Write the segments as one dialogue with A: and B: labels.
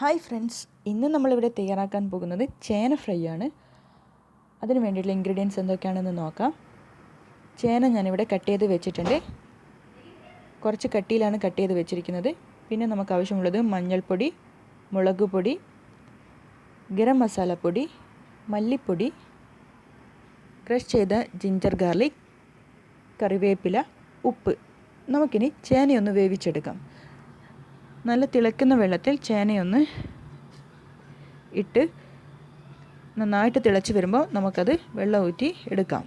A: Hi friends, ഇന്ന് നമ്മളിവിടെ തയ്യാറാക്കാൻ പോകുന്നത് ചേന ഫ്രൈ ആണ്. അതിന് വേണ്ടിയിട്ടുള്ള ഇൻഗ്രീഡിയൻസ് എന്തൊക്കെയാണെന്ന് നോക്കാം. ചേന ഞാനിവിടെ കട്ട് ചെയ്ത് വെച്ചിട്ടുണ്ട്. കുറച്ച് കട്ടിയിലാണ് കട്ട് ചെയ്ത് വെച്ചിരിക്കുന്നത്. പിന്നെ നമുക്ക് ആവശ്യമുള്ളത് മഞ്ഞൾപ്പൊടി, മുളക് പൊടി, ഗരം മസാലപ്പൊടി, മല്ലിപ്പൊടി, ക്രഷ് ചെയ്ത ജിഞ്ചർ ഗാർലിക്, കറിവേപ്പില, ഉപ്പ്. നമുക്കിനി ചേനയൊന്ന് വേവിച്ചെടുക്കാം. നല്ല തിളയ്ക്കുന്ന വെള്ളത്തിൽ ചേനയൊന്ന് ഇട്ട് നന്നായിട്ട് തിളച്ച് വരുമ്പോൾ നമുക്കത് വെള്ളം ഊറ്റി എടുക്കാം.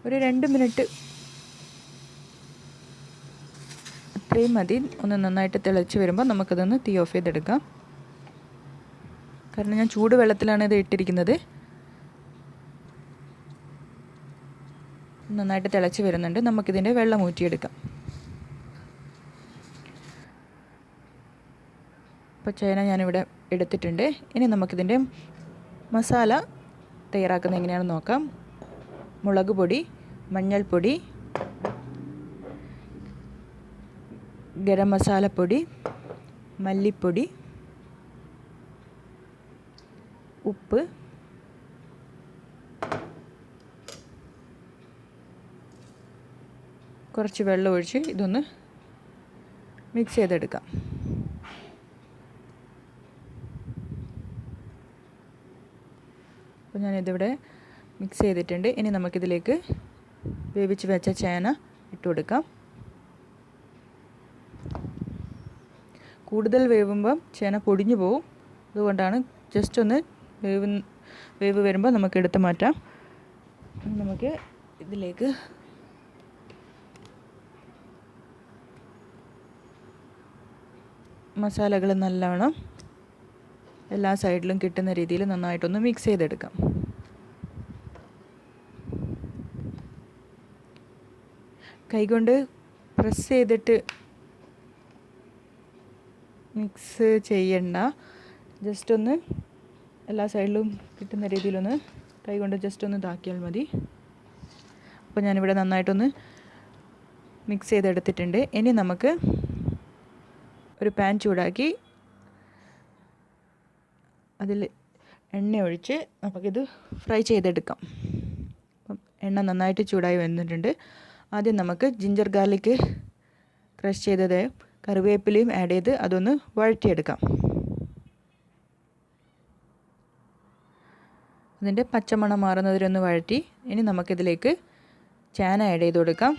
A: ഒരു 2 മിനിറ്റ് അത്രയും മതി. ഒന്ന് നന്നായിട്ട് തിളച്ച് വരുമ്പോൾ നമുക്കതൊന്ന് തീ ഓഫ് ചെയ്തെടുക്കാം. കാരണം ഞാൻ ചൂട് വെള്ളത്തിലാണ് ഇത് ഇട്ടിരിക്കുന്നത്. നന്നായിട്ട് തിളച്ച് വരുന്നുണ്ട്. നമുക്കിതിൻ്റെ വെള്ളം ഊറ്റിയെടുക്കാം. അപ്പോൾ ചേന ഞാനിവിടെ എടുത്തിട്ടുണ്ട്. ഇനി നമുക്കിതിൻ്റെ മസാല തയ്യാറാക്കുന്നത് എങ്ങനെയാണെന്ന് നോക്കാം. മുളക് പൊടി, മഞ്ഞൾപ്പൊടി, ഗരം മസാലപ്പൊടി, മല്ലിപ്പൊടി, ഉപ്പ്, കുറച്ച് വെള്ളം ഒഴിച്ച് ഇതൊന്ന് മിക്സ് ചെയ്തെടുക്കാം. അപ്പോൾ ഞാനിതിവിടെ മിക്സ് ചെയ്തിട്ടുണ്ട്. ഇനി നമുക്കിതിലേക്ക് വേവിച്ച് വെച്ച ചേന ഇട്ട് കൊടുക്കാം. കൂടുതൽ വേവുമ്പം ചേന പൊടിഞ്ഞു പോവും. അതുകൊണ്ടാണ് ജസ്റ്റ് ഒന്ന് വേവ് വരുമ്പോൾ നമുക്ക് എടുത്ത് മാറ്റാം. നമുക്ക് ഇതിലേക്ക് മസാലകൾ നല്ലവണ്ണം എല്ലാ സൈഡിലും കിട്ടുന്ന രീതിയിൽ നന്നായിട്ടൊന്ന് മിക്സ് ചെയ്തെടുക്കാം. കൈകൊണ്ട് പ്രസ് ചെയ്തിട്ട് മിക്സ് ചെയ്യണ്ട. ജസ്റ്റ് ഒന്ന് എല്ലാ സൈഡിലും കിട്ടുന്ന രീതിയിലൊന്ന് കൈകൊണ്ട് ജസ്റ്റ് ഒന്ന് ഇതാക്കിയാൽ മതി. അപ്പോൾ ഞാനിവിടെ നന്നായിട്ടൊന്ന് മിക്സ് ചെയ്തെടുത്തിട്ടുണ്ട്. ഇനി നമുക്ക് ഒരു പാൻ ചൂടാക്കി അതിൽ എണ്ണ ഒഴിച്ച് നമുക്കിത് ഫ്രൈ ചെയ്തെടുക്കാം. അപ്പം എണ്ണ നന്നായിട്ട് ചൂടായി വന്നിട്ടുണ്ട്. ആദ്യം നമുക്ക് ജിഞ്ചർ ഗാർലിക് ക്രഷ് ചെയ്തത് കറിവേപ്പിലയും ആഡ് ചെയ്ത് അതൊന്ന് വഴറ്റിയെടുക്കാം. അതിൻ്റെ പച്ചമണം മാറുന്നതിലൊന്ന് വഴറ്റി ഇനി നമുക്കിതിലേക്ക് ചേന ആഡ് ചെയ്ത് കൊടുക്കാം.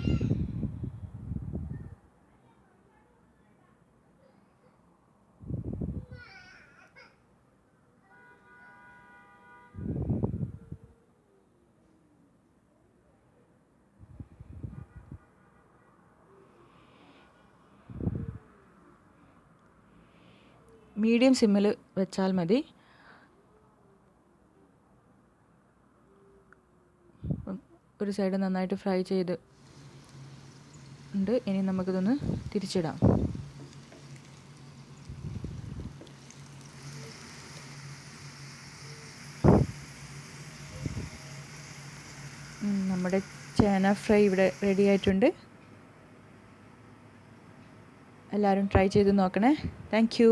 A: മീഡിയം സിമ്മിൽ വെച്ചാൽ മതി. ഒരു സൈഡ് നന്നായിട്ട് ഫ്രൈ ചെയ്ത് ഉണ്ട്. ഇനി നമുക്കിതൊന്ന് തിരിച്ചിടാം. നമ്മുടെ ചേന ഫ്രൈ ഇവിടെ റെഡി ആയിട്ടുണ്ട്. എല്ലാവരും ട്രൈ ചെയ്ത് നോക്കണേ. Thank you.